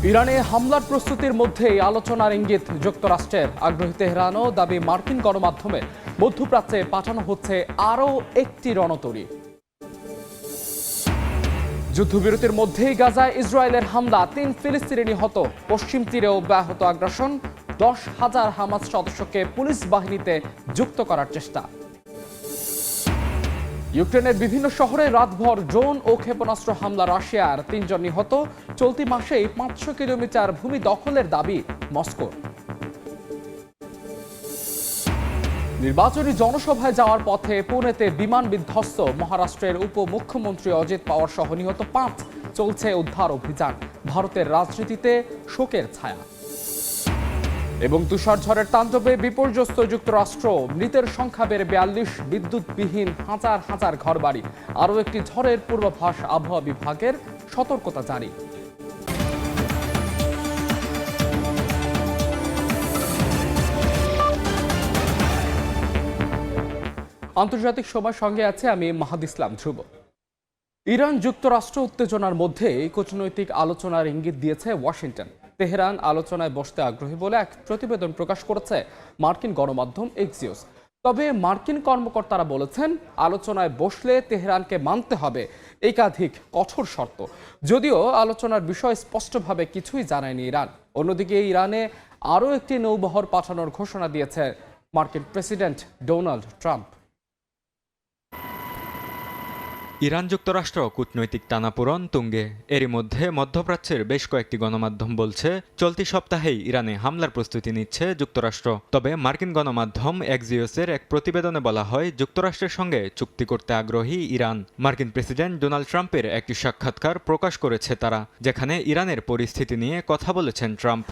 ইরানে হামলার প্রস্তুতির মধ্যেই আলোচনার ইঙ্গিত যুক্তরাষ্ট্রের। আগ্রহী তেহরানও দাবি মার্কিন গণমাধ্যমে মধ্যপ্রাচ্যে পাঠানো হচ্ছে আরও একটি রণতরী। যুদ্ধবিরতির মধ্যেই গাজায় ইসরায়েলের হামলা, ৩ ফিলিস্তিনি নিহত। পশ্চিম তীরেও ব্যাহত আগ্রাসন, ১০,০০০ হামাস সদস্যকে পুলিশ বাহিনীতে যুক্ত করার চেষ্টা। ইউক্রেনের বিভিন্ন শহরে রাতভর ড্রোন ও ক্ষেপণাস্ত্র হামলা রাশিয়ার, ৩ জন নিহত। চলতি মাসেই ৫০০ কিলোমিটার ভূমি দখলের দাবি মস্কোর। নির্বাচনী জনসভায় যাওয়ার পথে পুনেতে বিমান বিধ্বস্ত। মহারাষ্ট্রের উপমুখ্যমন্ত্রী অজিত পাওয়ার সহ নিহত ৫। চলছে উদ্ধার অভিযান। ভারতের রাজনীতিতে শোকের ছায়া। এবং তুষার ঝড়ের তাণ্ডবে বিপর্যস্ত যুক্তরাষ্ট্র। মৃতের সংখ্যা বেড়ে ৪২। বিদ্যুৎবিহীন হাজার হাজার ঘরবাড়ি। আরও একটি ঝড়ের পূর্বাভাস আবহাওয়া বিভাগের, সতর্কতা জারি। আন্তর্জাতিক সময় সঙ্গে আছে আমি মাহাদ ইসলাম ধ্রুব। ইরান যুক্তরাষ্ট্র উত্তেজনার মধ্যে কূটনৈতিক আলোচনার ইঙ্গিত দিয়েছে ওয়াশিংটন। তেহরান আলোচনায় বসতে আগ্রহী বলে এক প্রতিবেদন প্রকাশ করেছে মার্কিন গণমাধ্যম এক্সিওস। তবে মার্কিন কর্মকর্তারা বলেছেন, আলোচনায় বসলে তেহরানকে মানতে হবে একাধিক কঠোর শর্ত। যদিও আলোচনার বিষয় স্পষ্টভাবে কিছুই জানায়নি ইরান। অন্যদিকে ইরানে আরও একটি নৌবহর পাঠানোর ঘোষণা দিয়েছে মার্কিন প্রেসিডেন্ট ডোনাল্ড ট্রাম্প। ইরান যুক্তরাষ্ট্র কূটনৈতিক টানাপোড়েন তুঙ্গে। এরই মধ্যে মধ্যপ্রাচ্যের বেশ কয়েকটি গণমাধ্যম বলছে, চলতি সপ্তাহেই ইরানে হামলার প্রস্তুতি নিচ্ছে যুক্তরাষ্ট্র। তবে মার্কিন গণমাধ্যম এক্সিওসের এক প্রতিবেদনে বলা হয়, যুক্তরাষ্ট্রের সঙ্গে চুক্তি করতে আগ্রহী ইরান। মার্কিন প্রেসিডেন্ট ডোনাল্ড ট্রাম্পের একটি সাক্ষাৎকার প্রকাশ করেছে তারা, যেখানে ইরানের পরিস্থিতি নিয়ে কথা বলেছেন ট্রাম্প।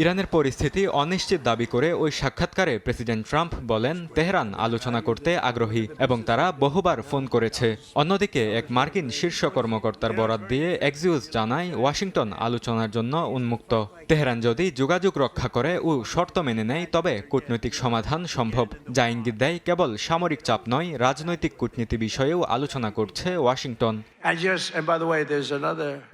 ইরানের পরিস্থিতি অনিশ্চিত দাবি করে ওই সাক্ষাৎকারে প্রেসিডেন্ট ট্রাম্প বলেন, তেহরান আলোচনা করতে আগ্রহী এবং তারা বহুবার ফোন করেছে। অন্যদিকে এক মার্কিন শীর্ষ কর্মকর্তার বরাত দিয়ে এক্সিওস জানায়, ওয়াশিংটন আলোচনার জন্য উন্মুক্ত। তেহরান যদি যোগাযোগ রক্ষা করে ও শর্ত মেনে নেয়, তবে কূটনৈতিক সমাধান সম্ভব। যা ইঙ্গিত দেয় কেবল সামরিক চাপ নয়, রাজনৈতিক কূটনীতি বিষয়েও আলোচনা করছে ওয়াশিংটন।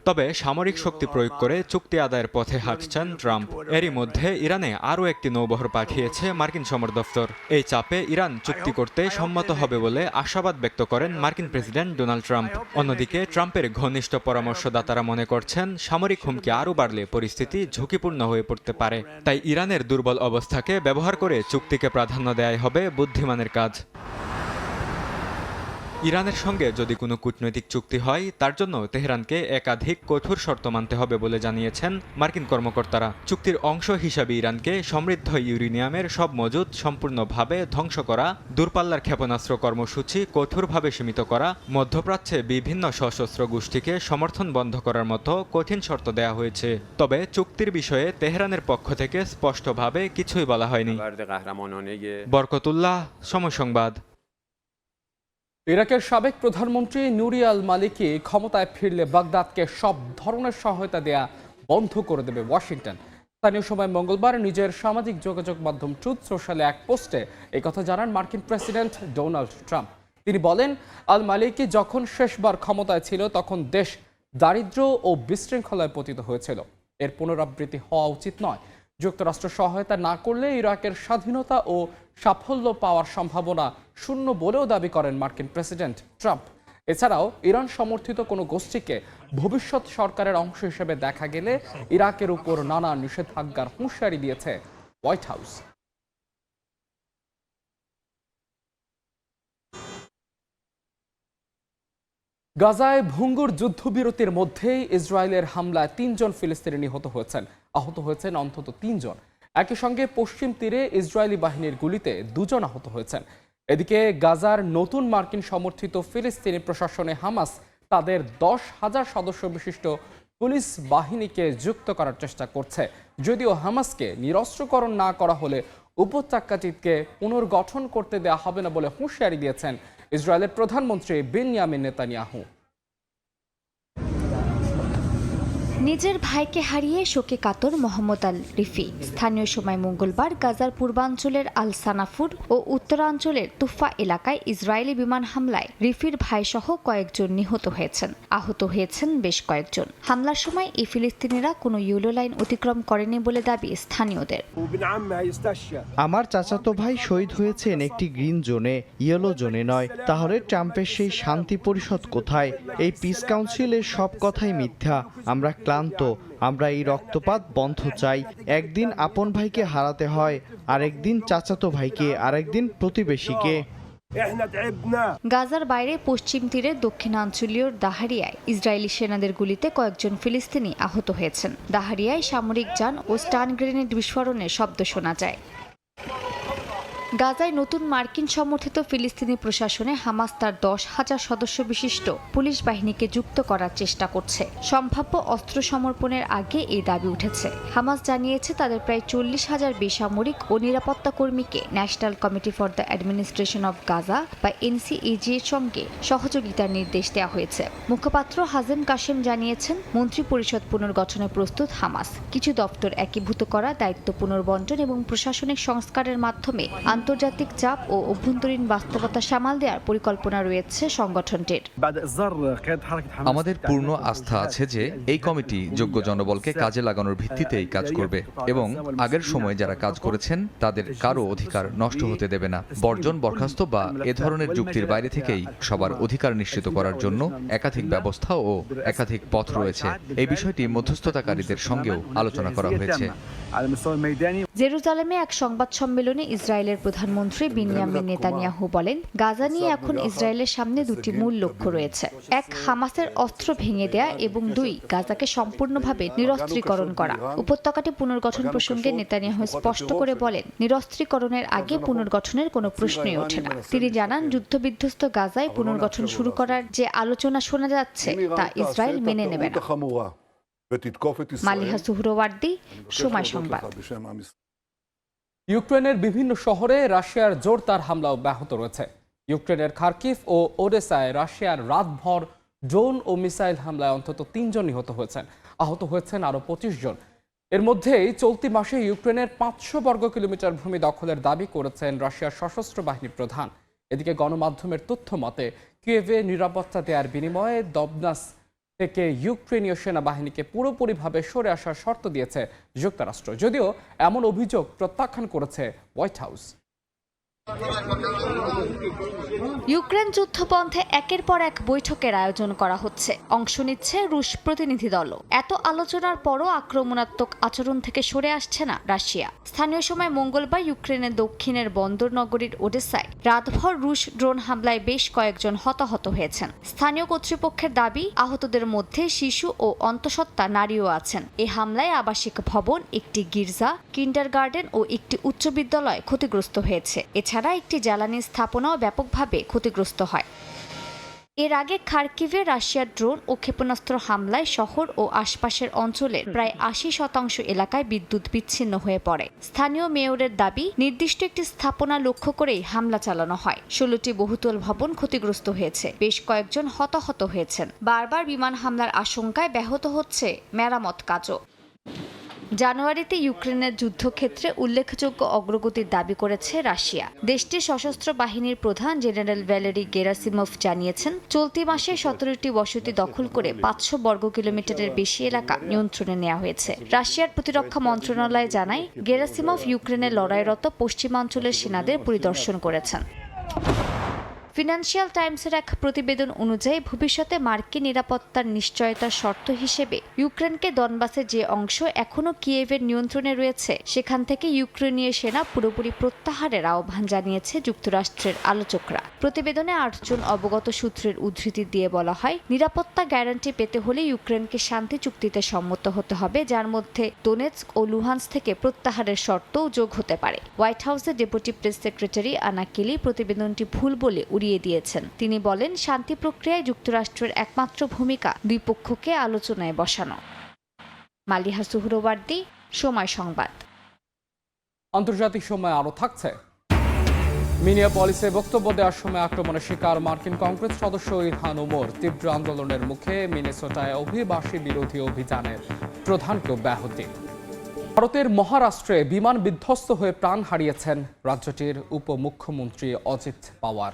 তবে সামরিক শক্তি প্রয়োগ করে চুক্তি আদায়ের পথে হাঁটছেন ট্রাম্প। এরই মধ্যে ইরানে আরও একটি নৌবহর পাঠিয়েছে মার্কিন সমর দফতর। এই চাপে ইরান চুক্তি করতে সম্মত হবে বলে আশাবাদ ব্যক্ত করেন মার্কিন প্রেসিডেন্ট ডোনাল্ড ট্রাম্প। অন্যদিকে ট্রাম্পের ঘনিষ্ঠ পরামর্শদাতারা মনে করছেন, সামরিক হুমকি আরও বাড়লে পরিস্থিতি ঝুঁকিপূর্ণ হয়ে পড়তে পারে। তাই ইরানের দুর্বল অবস্থাকে ব্যবহার করে চুক্তিকে প্রাধান্য দেয়াই হবে বুদ্ধিমানের কাজ। ইরানের সঙ্গে যদি কোনো কূটনৈতিক চুক্তি হয়, তার জন্য তেহরানকে একাধিক কঠোর শর্ত মানতে হবে বলে জানিয়েছেন মার্কিন কর্মকর্তারা। চুক্তির অংশ হিসাবে ইরানকে সমৃদ্ধ ইউরেনিয়ামের সব মজুদ সম্পূর্ণভাবে ধ্বংস করা, দূরপাল্লার ক্ষেপণাস্ত্র কর্মসূচি কঠোরভাবে সীমিত করা, মধ্যপ্রাচ্যে বিভিন্ন সশস্ত্র গোষ্ঠীকে সমর্থন বন্ধ করার মতো কঠিন শর্ত দেওয়া হয়েছে। তবে চুক্তির বিষয়ে তেহরানের পক্ষ থেকে স্পষ্টভাবে কিছুই বলা হয়নি। বরকতুল্লাহ, সময় সংবাদ। ইরাকের সাবেক প্রধানমন্ত্রী নুরি আল মালিকি ক্ষমতায় ফিরলে বাগদাদকে সব ধরনের সহায়তা দেয়া বন্ধ করে দেবে ওয়াশিংটন। স্থানীয় সময় মঙ্গলবার নিজের সামাজিক যোগাযোগ মাধ্যম ট্রুথ সোশ্যালে এক পোস্টে একথা জানান মার্কিন প্রেসিডেন্ট ডোনাল্ড ট্রাম্প। তিনি বলেন, আল মালিকি যখন শেষবার ক্ষমতায় ছিল, তখন দেশ দারিদ্র্য ও বিশৃঙ্খলায় পতিত হয়েছিল। এর পুনরাবৃত্তি হওয়া উচিত নয়। যুক্তরাষ্ট্র সহায়তা না করলে ইরাকের স্বাধীনতা ও সাফল্য পাওয়ার সম্ভাবনা শূন্য বলেও দাবি করেন মার্কিন প্রেসিডেন্ট ট্রাম্প। এছাড়াও ইরান সমর্থিত কোনো গোষ্ঠীকে ভবিষ্যৎ সরকারের অংশ হিসেবে দেখা গেলে ইরাকের উপর নানা নিষেধাজ্ঞার হুঁশিয়ারি দিয়েছে হোয়াইট হাউস। গাজায় ভঙ্গুর যুদ্ধবিরতির মধ্যেই ইসরায়েলের হামলায় ৩ জন ফিলিস্তিনি নিহত হয়েছেন। আহত হয়েছেন অন্তত ৩ জন। একই সঙ্গে পশ্চিম তীরে ইসরায়েলি বাহিনীর গুলিতে ২ জন আহত হয়েছেন। এদিকে গাজার নতুন মার্কিন সমর্থিত ফিলিস্তিনি প্রশাসনে হামাস তাদের ১০,০০০ সদস্য বিশিষ্ট পুলিশ বাহিনীকে যুক্ত করার চেষ্টা করছে। যদিও হামাসকে নিরস্ত্রকরণ না করা হলে উপত্যকাটিকে পুনর্গঠন করতে দেওয়া হবে না বলে হুঁশিয়ারি দিয়েছেন ইসরায়েলের প্রধানমন্ত্রী বেনিয়ামিন নেতানিয়াহু। নিজের ভাইকে হারিয়ে শোকে কাতর মোহাম্মদ আল রিফি। স্থানীয় সময় মঙ্গলবার গাজার পূর্বাঞ্চলের আল সানাফুর ও উত্তরাঞ্চলের তুফা এলাকায় ইসরায়েলি বিমান হামলায় রিফির ভাইসহ কয়েকজন নিহত হয়েছেন। আহত হয়েছেন বেশ কয়েকজন। হামলার সময় এই ফিলিস্তিনিরা কোনো ইয়েলো লাইন অতিক্রম করেনি বলে দাবি স্থানীয়দের। আমার চাচাতো ভাই শহীদ হয়েছেন একটি গ্রিন জোনে, ইয়েলো জোনে নয়। তাহলে ট্রাম্পের সেই শান্তি পরিষদ কোথায়? এই পিস কাউন্সিলের সব কথাই মিথ্যা। আমরা ক্লান্ত, আমরা এই রক্তপাত বন্ধ চাই। একদিন আপন ভাইকে হারাতে হয়, আরেকদিন চাচাতো ভাইকে, আরেকদিন প্রতিবেশীকে। গাজার বাইরে পশ্চিম তীরে দক্ষিণাঞ্চলীয় দাহারিয়ায় ইসরায়েলি সেনাদের গুলিতে কয়েকজন ফিলিস্তিনি আহত হয়েছেন। দাহারিয়ায় সামরিক যান ও স্টান গ্রেনেড বিস্ফোরণের শব্দ শোনা যায়। গাজায় নতুন মার্কিন সমর্থিত ফিলিস্তিনি প্রশাসনে হামাস তার 10,000 সদস্য বিশিষ্ট পুলিশ বাহিনীকে যুক্ত করার চেষ্টা করছে। সম্ভাব্য অস্ত্র সমর্পণের আগে এই দাবি উঠেছে। হামাস জানিয়েছে তাদের প্রায় 40,000 বেসামরিক ও নিরাপত্তা কর্মীকে national committee for the administration of Gaza বা এনসিএজি এর সঙ্গে সহযোগিতার নির্দেশ দেওয়া হয়েছে। মুখপাত্র হাজেম কাশেম জানিয়েছেন মন্ত্রী পরিষদ পুনর্গঠনে প্রস্তুত হামাস। কিছু দপ্তর একীভূত করা, দায়িত্ব পুনর্বণ্টন এবং প্রশাসনিক সংস্কারের মাধ্যমে আন্তর্জাতিক চাপ ও অভ্যন্তরীণ বাস্তবতা সামাল দেওয়ার পরিকল্পনা রয়েছে সংগঠনটির। আমাদের পূর্ণ আস্থা আছে যে এই কমিটি যোগ্য জনবলকে কাজে লাগানোর ভিত্তিতেই কাজ করবে এবং আগের সময়ে যারা কাজ করেছেন তাদের কারো অধিকার নষ্ট হতে দেবে না। বর্জন, বরখাস্ত বা এ ধরনের যুক্তির বাইরে থেকেই সবার অধিকার নিশ্চিত করার জন্য একাধিক ব্যবস্থা ও একাধিক পথ রয়েছে। এই বিষয়টি মধ্যস্থতাকারীদের সঙ্গেও আলোচনা করা হয়েছে। জেরুজালেমে এক সংবাদ সম্মেলনে ইসরায়েলের প্রধানমন্ত্রী বিনিয়ামিন নেতানিয়াহু বলেন, গাজা নিয়ে এখন ইসরায়েলের সামনে দুটি মূল লক্ষ্য রয়েছে। এক, হামাসের অস্ত্র ভেঙে দেয়া এবং 2, গাজাকে সম্পূর্ণভাবে নিরস্ত্রীকরণ করা। উপত্যকাটি পুনর্গঠন প্রসঙ্গে নেতানিয়াহু স্পষ্ট করে বলেন, নিরস্ত্রীকরণের আগে পুনর্গঠনের কোনো প্রশ্নই ওঠে না। তিনি জানান, যুদ্ধবিধ্বস্ত গাজায় পুনর্গঠন শুরু করার যে আলোচনা শোনা যাচ্ছে তা ইসরায়েল মেনে নেবে না। মালিহা সুহরওয়ার্দী, সময় সংবাদ। ইউক্রেনের বিভিন্ন শহরে রাশিয়ার জোরদার হামলা অব্যাহত রয়েছে। ইউক্রেনের খার্কিভ ও ওডেসায় রাশিয়ার রাতভর ড্রোন ও মিসাইল হামলায় অন্তত 3 জন নিহত হয়েছেন। আহত হয়েছেন আরও 25 জন। এর মধ্যেই চলতি মাসে ইউক্রেনের 500 বর্গ কিলোমিটার ভূমি দখলের দাবি করেছেন রাশিয়ার সশস্ত্র বাহিনীর প্রধান। এদিকে গণমাধ্যমের তথ্য মতে কিয়েভে নিরাপত্তা দেওয়ার বিনিময়ে দবনাস থেকে ইউক্রেনীয় সেনাবাহিনীকে পুরোপুরিভাবে সরে আসার শর্ত দিয়েছে যুক্তরাষ্ট্র। যদিও এমন অভিযোগ প্রত্যাখ্যান করেছে হোয়াইট হাউস। ইউক্রেন যুদ্ধবন্ধে একের পর এক বৈঠকের আয়োজন করা হচ্ছে। অংশ নিচ্ছে রুশ প্রতিনিধি দলও। এত আলোচনার পরও আক্রমণাত্মক আচরণ থেকে সরে আসছে না রাশিয়া। স্থানীয় সময় মঙ্গলবার ইউক্রেনের দক্ষিণের বন্দর নগরীর ওডেসায় রাতভর রুশ ড্রোন হামলায় বেশ কয়েকজন হতাহত হয়েছেন। স্থানীয় কর্তৃপক্ষের দাবি, আহতদের মধ্যে শিশু ও অন্তঃসত্ত্বা নারীও আছেন। এই হামলায় আবাসিক ভবন, একটি গির্জা, কিন্ডারগার্টেন ও একটি উচ্চ বিদ্যালয় ক্ষতিগ্রস্ত হয়েছে। এছাড়া একটি জ্বালানি স্থাপনাও ব্যাপকভাবে ক্ষতিগ্রস্ত হয়। এর আগে খার্কিভে রাশিয়ার ড্রোন ও ক্ষেপণাস্ত্র হামলায় শহর ও আশপাশের অঞ্চলের প্রায় 80% এলাকায় বিদ্যুৎ বিচ্ছিন্ন হয়ে পড়ে। স্থানীয় মেয়রের দাবি, নির্দিষ্ট একটি স্থাপনা লক্ষ্য করেই হামলা চালানো হয়। 16টি বহুতল ভবন ক্ষতিগ্রস্ত হয়েছে। বেশ কয়েকজন হতাহত হয়েছেন। বারবার বিমান হামলার আশঙ্কায় ব্যাহত হচ্ছে মেরামত কাজও। জানুয়ারিতে ইউক্রেনের যুদ্ধক্ষেত্রে উল্লেখযোগ্য অগ্রগতির দাবি করেছে রাশিয়া। দেশটির সশস্ত্র বাহিনীর প্রধান জেনারেল ভ্যালেরি গেরাসিমভ জানিয়েছেন, চলতি মাসে 17টি বসতি দখল করে 500 বর্গ কিলোমিটারের বেশি এলাকা নিয়ন্ত্রণে নেওয়া হয়েছে। রাশিয়ার প্রতিরক্ষা মন্ত্রণালয় জানায়, গেরাসিমভ ইউক্রেনে লড়াইরত পশ্চিমাঞ্চলের সেনাদের পরিদর্শন করেছেন। ফিনান্সিয়াল টাইমসের এক প্রতিবেদন অনুযায়ী ভবিষ্যতে মার্কিন নিরাপত্তার নিশ্চয়তার শর্ত হিসেবে ইউক্রেনকে দনবাসের যে অংশ এখনও কিয়েভের নিয়ন্ত্রণে রয়েছে সেখান থেকে ইউক্রেনীয় সেনা পুরোপুরি প্রত্যাহারের আহ্বান জানিয়েছে যুক্তরাষ্ট্রের আলোচকরা। প্রতিবেদনে 8 জন অবগত সূত্রের উদ্ধৃতি দিয়ে বলা হয়, নিরাপত্তা গ্যারান্টি পেতে হলে ইউক্রেনকে শান্তি চুক্তিতে সম্মত হতে হবে, যার মধ্যে দোনেৎস্ক ও লুহান্স থেকে প্রত্যাহারের শর্তও যোগ হতে পারে। হোয়াইট হাউসের ডেপুটি প্রেস সেক্রেটারি আনা কেলি প্রতিবেদনটি ভুল বলে দিয়েছেন। তিনি বলেন, শান্তি প্রক্রিয়ায় যুক্তরাষ্ট্রের একমাত্র ভূমিকা দুই পক্ষকে আলোচনায় বসানো। মালিহা সুহরওয়ার্দী, সময় সংবাদ। আন্তর্জাতিক সময় আরও থাকছে। মিনিয়াপলিসে বক্তব্য দেওয়ার সময় আক্রমণের শিকার মার্কিন কংগ্রেস সদস্য ইলহান ওমর তীব্র আন্দোলনের মুখে মিনেসোটায় অভিবাসী বিরোধী অভিযানের প্রধানকে ব্যাহতি। ভারতের মহারাষ্ট্রে বিমান বিধ্বস্ত হয়ে প্রাণ হারিয়েছেন রাজ্যটির উপমুখ্যমন্ত্রী অজিত পাওয়ার।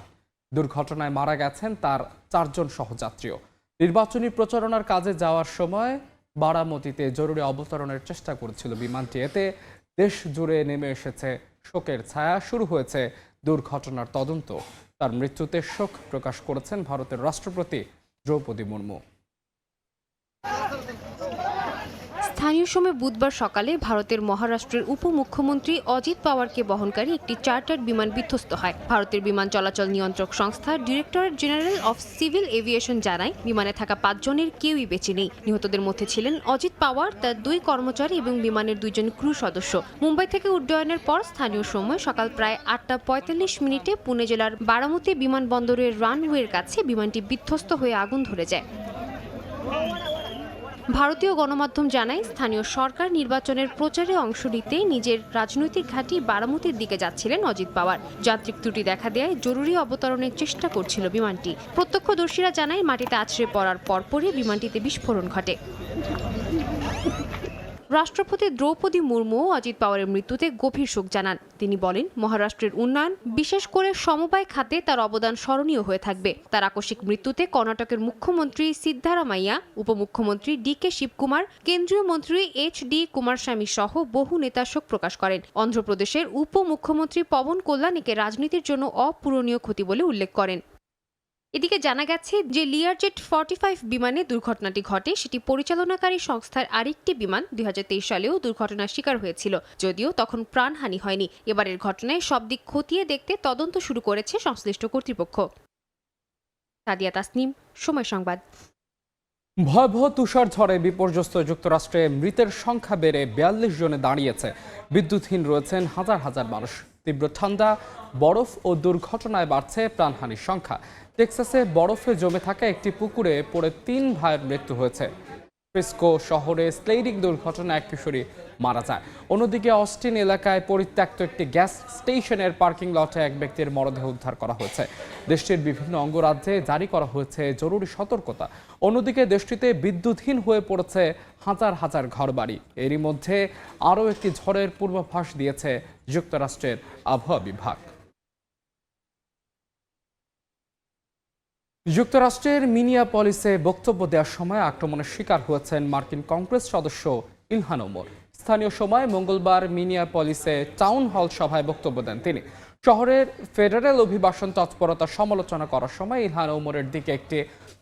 দুর্ঘটনায় মারা গেছেন তার 4 জন সহযাত্রীও। নির্বাচনী প্রচারণার কাজে যাওয়ার সময় বারামতিতে জরুরি অবতরণের চেষ্টা করেছিল বিমানটি। এতে দেশ জুড়ে নেমে এসেছে শোকের ছায়া। শুরু হয়েছে দুর্ঘটনার তদন্ত। তার মৃত্যুতে শোক প্রকাশ করেছেন ভারতের রাষ্ট্রপতি দ্রৌপদী মুর্মু। স্থানীয় সময় বুধবার সকালে ভারতের মহারাষ্ট্রের উপমুখ্যমন্ত্রী অজিত পাওয়ারকে বহনকারী একটি চার্টার্ড বিমান বিধ্বস্ত হয়। ভারতের বিমান চলাচল নিয়ন্ত্রক সংস্থা directorate general of civil aviation জানায়, বিমানে থাকা 5 জনের কেউই বেঁচে নেই। নিহতদের মধ্যে ছিলেন অজিত পাওয়ার, তার 2 কর্মচারী এবং বিমানের 2 জন ক্রু সদস্য। মুম্বাই থেকে উড্ডয়নের পর স্থানীয় সময় সকাল প্রায় 8:45 পুনে জেলার বারামতি বিমানবন্দরের রানওয়ের কাছে বিমানটি বিধ্বস্ত হয়ে আগুন ধরে যায়। ভারতীয় গণমাধ্যম জানায়, স্থানীয় সরকার নির্বাচনের প্রচারে অংশ নিতে নিজের রাজনৈতিক ঘাঁটি বারামতির দিকে যাচ্ছিলেন অজিত পাওয়ার। যান্ত্রিক ত্রুটি দেখা দেয় জরুরি অবতরণের চেষ্টা করছিল বিমানটি। প্রত্যক্ষদর্শীরা জানায়, মাটিতে আছড়ে পড়ার পরপরই বিমানটিতে বিস্ফোরণ ঘটে। রাষ্ট্রপতি দ্রৌপদী মুর্মু অজিত পাওয়ারের মৃত্যুতে গভীর শোক জানান। তিনি বলেন, মহারাষ্ট্রের উন্নয়ন, বিশেষ করে সমবায় খাতে তার অবদান স্মরণীয় হয়ে থাকবে। তার আকস্মিক মৃত্যুতে কর্ণাটকের মুখ্যমন্ত্রী সিদ্ধারামাইয়া, উপমুখ্যমন্ত্রী ডি.কে শিবকুমার, কেন্দ্রীয় মন্ত্রী এইচ.ডি. কুমারস্বামী সহ বহু নেতা শোক প্রকাশ করেন। অন্ধ্রপ্রদেশের উপমুখ্যমন্ত্রী পবন কল্যাণ একে রাজনীতির জন্য অপূরণীয় ক্ষতি বলে উল্লেখ করেন। এদিকে জানা গেছে যে লিয়ারজেট 45 বিমানে দুর্ঘটনাটি ঘটে সেটি পরিচালনাকারী সংস্থার আরেকটি বিমান 2023 সালেও দুর্ঘটনার শিকার হয়েছিল, যদিও তখন প্রাণহানি হয়নি। এবারের ঘটনায় সব দিক খতিয়ে দেখতে তদন্ত শুরু করেছে সংশ্লিষ্ট কর্তৃপক্ষ। সাদিয়া তাসনিম, সময় সংবাদ। ভয়াবহ তুষার ঝড়ে বিপর্যস্ত যুক্তরাষ্ট্রে মৃতের সংখ্যা বেড়ে 42 জনে দাঁড়িয়েছে। বিদ্যুৎহীন রয়েছেন হাজার হাজার মানুষ। তীব্র ঠান্ডা, বরফ ও দুর্ঘটনায় বাড়ছে প্রাণহানির সংখ্যা। টেক্সাসে বরফে জমে থাকা একটি পুকুরে পড়ে 3 ভাইয়ের মৃত্যু হয়েছে। ফ্রিস্কো শহরে স্লেডিং দুর্ঘটনায় এক কিশোরী মারা যায়। অন্যদিকে অস্টিন এলাকায় পরিত্যক্ত একটি গ্যাস স্টেশনের পার্কিং লটে এক ব্যক্তির মরদেহ উদ্ধার করা হয়েছে। দেশটির বিভিন্ন অঙ্গরাজ্যে জারি করা হয়েছে জরুরি সতর্কতা। অন্যদিকে দেশটিতে বিদ্যুৎহীন হয়ে পড়েছে হাজার হাজার ঘরবাড়ি। এরই মধ্যে আরও একটি ঝড়ের পূর্বাভাস দিয়েছে যুক্তরাষ্ট্রের আবহাওয়া বিভাগ। যুক্তরাষ্ট্রের মিনিয়াপলিসে বক্তব্য দেওয়ার সময় আক্রমণের শিকার হয়েছেন মার্কিন কংগ্রেস সদস্য ইলহান ওমর। স্থানীয় সময় মঙ্গলবার মিনিয়াপলিসে টাউন হল সভায় বক্তব্য দেন তিনি। শহরের ফেডারেল অভিবাসন তৎপরতার সমালোচনা করার সময় ইলহান ওমরের দিকে একটি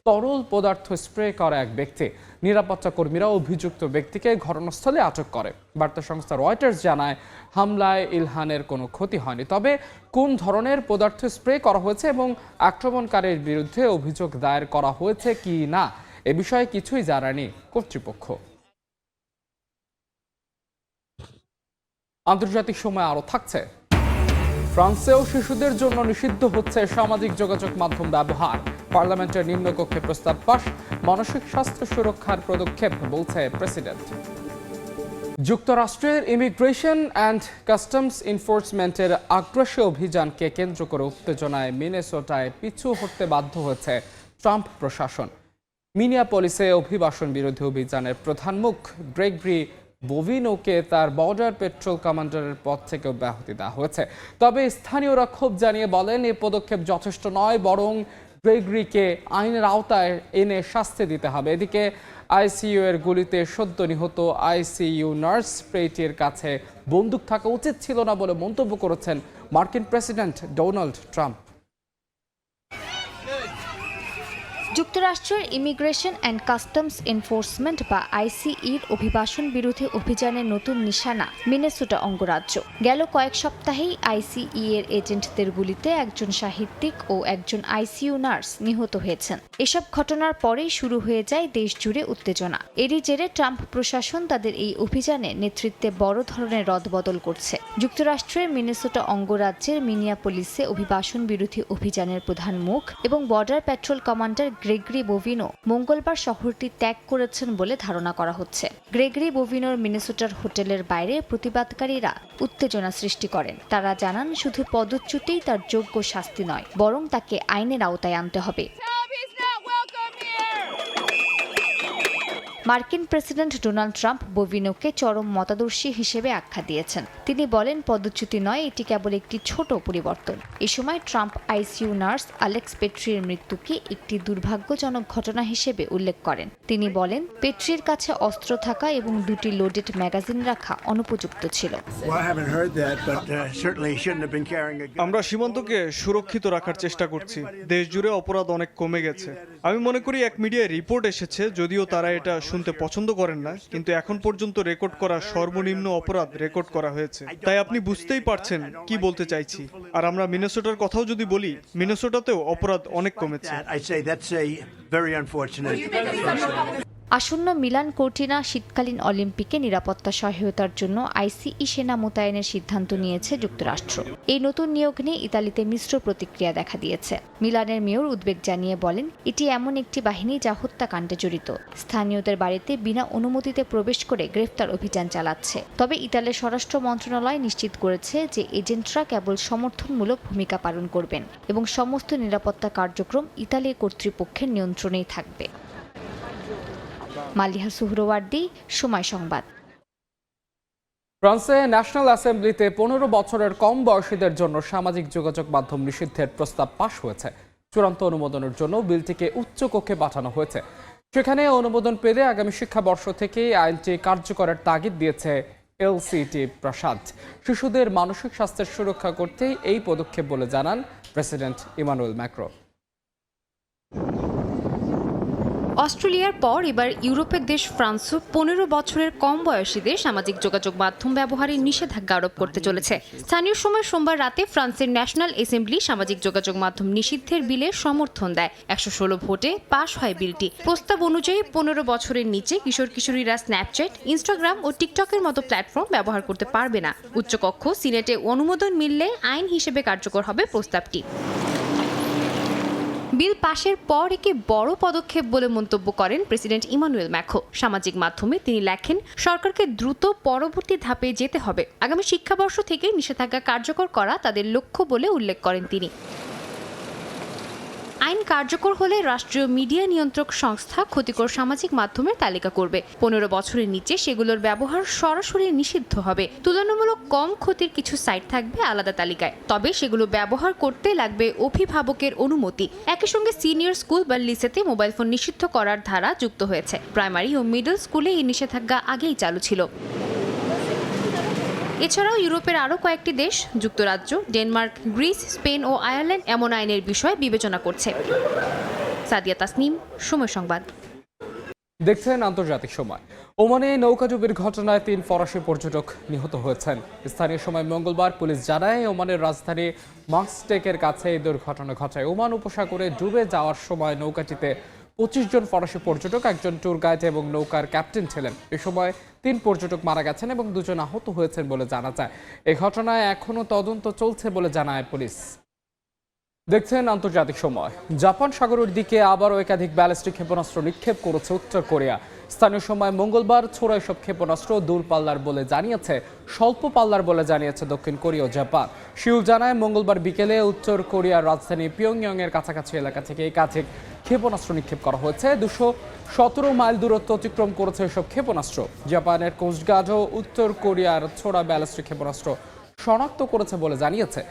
তরল পদার্থ স্প্রে করা এক ব্যক্তি। নিরাপত্তা কর্মীরা অভিযুক্ত ব্যক্তিকে ঘটনাস্থলে আটক করে। বার্তা সংস্থা রয়টার্স জানায়, হামলায় ইলহানের কোনো ক্ষতি হয়নি। তবে কোন ধরনের পদার্থ স্প্রে করা হয়েছে এবং আক্রমণকারীর বিরুদ্ধে অভিযোগ দায়ের করা হয়েছে কি না এ বিষয়ে কিছুই জানায়নি কর্তৃপক্ষ। আন্তর্জাতিক সময় আরও থাকছে। ফ্রান্সেও শিশুদের জন্য নিষিদ্ধ হচ্ছে সামাজিক যোগাযোগ মাধ্যম ব্যবহার। পার্লামেন্টের নিম্নকক্ষে প্রস্তাব পাস। মানসিক স্বাস্থ্য সুরক্ষার পদক্ষেপ বলছে প্রেসিডেন্ট। যুক্তরাষ্ট্রের ইমিগ্রেশন অ্যান্ড কাস্টমস এনফোর্সমেন্টের আগ্রাসী অভিযানকে কেন্দ্র করে উত্তেজনায় মিনেসোটায় পিছু হটতে বাধ্য হয়েছে ট্রাম্প প্রশাসন। মিনিয়াপলিসে অভিবাসন বিরোধী অভিযানের প্রধান মুখ গ্রেগরি বোভিনোকে তার বর্ডার পেট্রোল কমান্ডারের পদ থেকে অব্যাহতি দেওয়া হয়েছে। তবে স্থানীয়রা ক্ষোভ জানিয়ে বলেন, এই পদক্ষেপ যথেষ্ট নয়, বরং গ্রেগরিকে আইনের আওতায় এনে শাস্তি দিতে হবে। এদিকে আইসিইউ এর গুলিতে সদ্য নিহত আইসিইউ নার্স প্রেটির কাছে বন্দুক থাকা উচিত ছিল না বলে মন্তব্য করেছেন মার্কিন প্রেসিডেন্ট ডোনাল্ড ট্রাম্প। যুক্তরাষ্ট্রের ইমিগ্রেশন অ্যান্ড কাস্টমস এনফোর্সমেন্ট বা আইসিইর অভিবাসন বিরোধী অভিযানের নতুন নিশানা মিনেসোটা অঙ্গরাজ্য। গেল কয়েক সপ্তাহেই আইসিই এর এজেন্টদের গুলিতে একজন সাহিত্যিক ও একজন আইসিইউ নার্স নিহত হয়েছেন। এসব ঘটনার পরেই শুরু হয়ে যায় দেশ জুড়ে উত্তেজনা। এরই জেরে ট্রাম্প প্রশাসন তাদের এই অভিযানে নেতৃত্বে বড় ধরনের রদবদল করছে। যুক্তরাষ্ট্রের মিনেসোটা অঙ্গরাজ্যের মিনিয়াপলিসে অভিবাসন বিরোধী অভিযানের প্রধান মুখ এবং বর্ডার পেট্রোল কমান্ডার গ্রেগরি বোভিনো মঙ্গলবার শহরটি ত্যাগ করেছেন বলে ধারণা করা হচ্ছে। গ্রেগরি বোভিনোর মিনেসোটার হোটেলের বাইরে প্রতিবাদকারীরা উত্তেজনা সৃষ্টি করেন। তারা জানান শুধু পদচ্যুতিই তার যোগ্য শাস্তি নয়, বরং তাকে আইনের আওতায় আনতে হবে। মার্কিন প্রেসিডেন্ট ডোনাল্ড ট্রাম্প বোভিনোকে চরম মতাদর্শী হিসেবে আখ্যা দিয়েছেন। তিনি বলেন, পদচ্যুতি নয়, এটি কেবল একটি ছোট পরিবর্তন। এ সময় ট্রাম্প আইসিইউ নার্স অ্যালেক্স পেট্রির মৃত্যুকে একটি দুর্ভাগ্যজনক ঘটনা হিসেবে উল্লেখ করেন। তিনি বলেন, পেট্রির কাছে অস্ত্র থাকা এবং 2টি লোডেড ম্যাগাজিন রাখা অনুপযুক্ত ছিল। আমরা সীমান্তকে সুরক্ষিত রাখার চেষ্টা করছি। দেশ জুড়ে অপরাধ অনেক কমে গেছে। আমি মনে করি এক মিডিয়ায় রিপোর্ট এসেছে, যদিও তারা এটা শুনতে পছন্দ করেন না, কিন্তু এখন পর্যন্ত রেকর্ড করা সর্বনিম্ন অপরাধ রেকর্ড করা হয়েছে। তাই আপনি বুঝতেই পারছেন কি বলতে চাইছি। আর আমরা মিনেসোটার কথাও যদি বলি, মিনেসোটাতেও অপরাধ অনেক কমেছে। আসন্ন মিলান কর্টিনা শীতকালীন অলিম্পিকে নিরাপত্তা সহায়তার জন্য আইসিই সেনা মোতায়েনের সিদ্ধান্ত নিয়েছে যুক্তরাষ্ট্র। এই নতুন নিয়োগ নিয়ে ইতালিতে মিশ্র প্রতিক্রিয়া দেখা দিয়েছে। মিলানের মেয়র উদ্বেগ জানিয়ে বলেন, এটি এমন একটি বাহিনী যা হত্যাকাণ্ডে জড়িত, স্থানীয়দের বাড়িতে বিনা অনুমতিতে প্রবেশ করে গ্রেফতার অভিযান চালাচ্ছে। তবে ইতালির স্বরাষ্ট্র মন্ত্রণালয় নিশ্চিত করেছে যে এজেন্টরা কেবল সমর্থনমূলক ভূমিকা পালন করবেন এবং সমস্ত নিরাপত্তা কার্যক্রম ইতালির কর্তৃপক্ষের নিয়ন্ত্রণেই থাকবে। মালিহা সুহরওয়ার্দী, সময় সংবাদ। ফ্রান্সে ন্যাশনাল অ্যাসেম্বলিতে 15 বছরের কম বয়সীদের জন্য সামাজিক যোগাযোগ মাধ্যম নিষিদ্ধের প্রস্তাব পাশ হয়েছে। চূড়ান্ত অনুমোদনের জন্য বিলটিকে উচ্চ কক্ষে পাঠানো হয়েছে। সেখানে অনুমোদন পেলে আগামী শিক্ষাবর্ষ থেকেই আইনটি কার্যকরের তাগিদ দিয়েছে এলসিটি প্রাসাদ। শিশুদের মানসিক স্বাস্থ্যের সুরক্ষা করতেই এই পদক্ষেপ বলে জানান প্রেসিডেন্ট ইমানুয়েল ম্যাক্রো। অস্ট্রেলিয়ার পর এবার ইউরোপের দেশ ফ্রান্সও 15 বছরের কম বয়সীদের সামাজিক যোগাযোগ মাধ্যম ব্যবহারে নিষেধাজ্ঞা আরোপ করতে চলেছে। স্থানীয় সময় সোমবার রাতে ফ্রান্সের ন্যাশনাল অ্যাসেম্বলি সামাজিক যোগাযোগ মাধ্যম নিষিদ্ধের বিলে সমর্থন দেয়। 116 ভোটে পাশ হয় বিলটি। প্রস্তাব অনুযায়ী 15 বছরের নিচে কিশোর কিশোরীরা স্ন্যাপচ্যাট, ইনস্টাগ্রাম ও টিকটকের মতো প্ল্যাটফর্ম ব্যবহার করতে পারবে না। উচ্চকক্ষ সিনেটে অনুমোদন মিললে আইন হিসেবে কার্যকর হবে প্রস্তাবটি। বিল পাশের পর একে বড় পদক্ষেপ বলে মন্তব্য করেন প্রেসিডেন্ট ইমানুয়েল ম্যাক্রো। সামাজিক মাধ্যমে তিনি লেখেন, সরকারকে দ্রুত পরবর্তী ধাপে যেতে হবে। আগামী শিক্ষাবর্ষ থেকে নিষেধাজ্ঞা কার্যকর করা তাদের লক্ষ্য বলে উল্লেখ করেন তিনি। আইন কার্যকর হলে রাষ্ট্রীয় মিডিয়া নিয়ন্ত্রক সংস্থা ক্ষতিকর সামাজিক মাধ্যমের তালিকা করবে। 15 বছরের নিচে সেগুলোর ব্যবহার সরাসরি নিষিদ্ধ হবে। তুলনামূলক কম ক্ষতির কিছু সাইট থাকবে আলাদা তালিকায়, তবে সেগুলো ব্যবহার করতে লাগবে অভিভাবকের অনুমতি। একই সঙ্গে সিনিয়র স্কুল বা লিসেতে মোবাইল ফোন নিষিদ্ধ করার ধারা যুক্ত হয়েছে। প্রাইমারি ও মিডল স্কুলে এই নিষেধাজ্ঞা আগেই চালু ছিল। এছাড়াও ইউরোপের আরও কয়েকটি দেশ, যুক্তরাজ্য, ডেনমার্ক, গ্রিস, স্পেন ও আয়ারল্যান্ড এমন আইনের বিষয়ে বিবেচনা করছে। সাদিয়া তাসনিম, সময় সংবাদ। দেখছেন আন্তর্জাতিক সময়। ওমানে নৌকাডুবির ঘটনায় 3 ফরাসি পর্যটক নিহত হয়েছেন। স্থানীয় সময় মঙ্গলবার পুলিশ জানায়, ওমানের রাজধানী মাস্কেটের কাছে এই দুর্ঘটনা ঘটায়। ওমান উপসাগরে ডুবে যাওয়ার সময় নৌকাটিতে 25 জন ফরাসি পর্যটক, একজন ট্যুর গাইড এবং নৌকার ক্যাপ্টেন ছিলেন। এ সময় 3 পর্যটক মারা গেছেন এবং 2 জন আহত হয়েছেন বলে জানা যায়। এই ঘটনায় এখনও তদন্ত চলছে বলে জানায় পুলিশ। দেখছেন আন্তর্জাতিক সময়। জাপান সাগরের দিকে আবারও একাধিক ব্যালিস্টিক ক্ষেপণাস্ত্র নিক্ষেপ করেছে উত্তর কোরিয়া। স্থানীয় সময় মঙ্গলবার ছোড়া এসব ক্ষেপণাস্ত্র দূর পাল্লার বলে জানিয়েছে, স্বল্প পাল্লার বলে জানিয়েছে দক্ষিণ কোরিয়া ও জাপান। সিউল জানায়, মঙ্গলবার বিকেলে উত্তর কোরিয়ার রাজধানী পিয়ংইয়ং এর কাছাকাছি এলাকা থেকে একাধিক ক্ষেপণাস্ত্র নিক্ষেপ করা হয়েছে। 217 মাইল দূরত্ব অতিক্রম করেছে এসব ক্ষেপণাস্ত্র। জাপানের কোস্টগার্ডও উত্তর কোরিয়ার ছোড়া ব্যালিস্টিক ক্ষেপণাস্ত্র শনাক্ত করেছে বলে জানিয়েছে।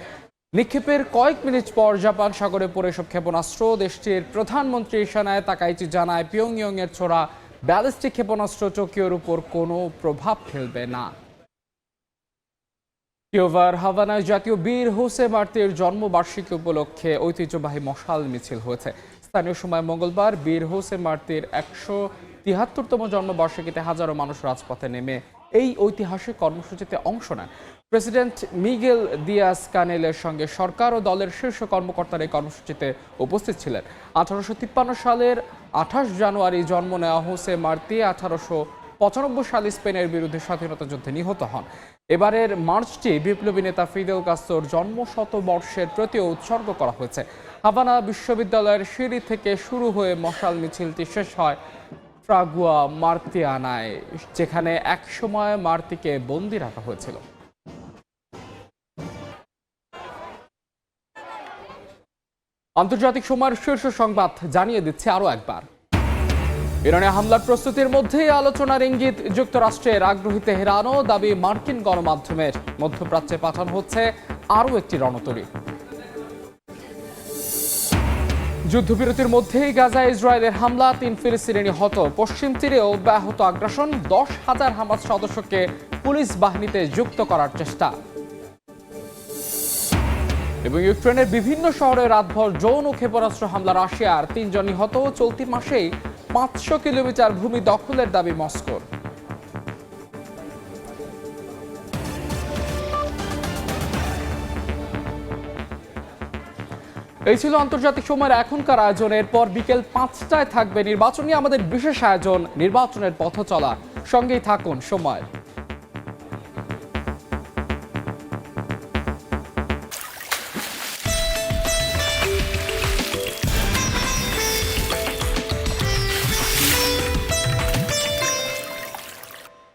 নিক্ষেপের কয়েক মিনিট পর জাপান সাগরে পড়ে এসব ক্ষেপণাস্ত্র। দেশটির প্রধানমন্ত্রী সানায় তাকাইচি জানায়, পিয়ংইয়ং এর ছোড়া ব্যালিস্টিক ক্ষেপণাস্ত্র টোকিওর উপর কোনো প্রভাব ফেলবে না। কিউবার হাভানায় জাতীয় বীর হোসে মার্তির জন্মবার্ষিকী উপলক্ষে ঐতিহ্যবাহী মশাল মিছিল হয়েছে। স্থানীয় সময় মঙ্গলবার বীর হোসে মার্তির 173তম জন্মবার্ষিকীতে হাজারো মানুষ রাজপথে নেমে এই ঐতিহাসিক কর্মসূচিতে অংশ নেন। প্রেসিডেন্ট মিগেল দিয়াস কানেলের সঙ্গে সরকার ও দলের শীর্ষ কর্মকর্তারা এই কর্মসূচিতে উপস্থিত ছিলেন। 1853 সালের 28 জানুয়ারি জন্ম নেওয়া হোসে মার্তি সালে স্পেনের বিরুদ্ধে স্বাধীনতা যুদ্ধে নিহত হন। এবারের মার্চটি বিপ্লবী নেতা ফিদেল কাস্ত্রোর জন্মশতবর্ষের প্রতিও উৎসর্গ করা হয়েছে। হাভানা বিশ্ববিদ্যালয়ের সিঁড়ি থেকে শুরু হয়ে মশাল মিছিলটি শেষ হয় ফ্রাগুয়া মার্তিয়ানায়, যেখানে একসময় মার্তিকে বন্দি রাখা হয়েছিল। আন্তর্জাতিক সময়ের শীর্ষ সংবাদ জানিয়ে দিচ্ছে আরও একবার, ইরানে হামলার প্রস্তুতির মধ্যেই আলোচনার ইঙ্গিত যুক্তরাষ্ট্রের। আগ্রহী তেহরানও দাবি মার্কিন গণমাধ্যমের। মধ্যপ্রাচ্যে পাঠানো হচ্ছে আরও একটি রণতরী। যুদ্ধবিরতির মধ্যেই গাজায় ইসরায়েলের হামলা, 3 ফিলিস্তিনি নিহত। পশ্চিম তীরেও ব্যাহত আগ্রাসন, 10,000 হামাস সদস্যকে পুলিশ বাহিনীতে যুক্ত করার চেষ্টা। এবং ইউক্রেনের বিভিন্ন শহরে রাতভর যৌন ক্ষেপণাস্ত্র হামলা রাশিয়ার, 3 জন নিহত। চলতি মাসেই 500 কিলোমিটার ভূমি দখলের দাবি মস্কোর। এই ছিল আন্তর্জাতিক সময়ের এখনকার আয়োজনের। পর বিকেল 5টায় থাকবে নির্বাচন নিয়ে আমাদের বিশেষ আয়োজন নির্বাচনের পথ চলা। সঙ্গেই থাকুন সময়।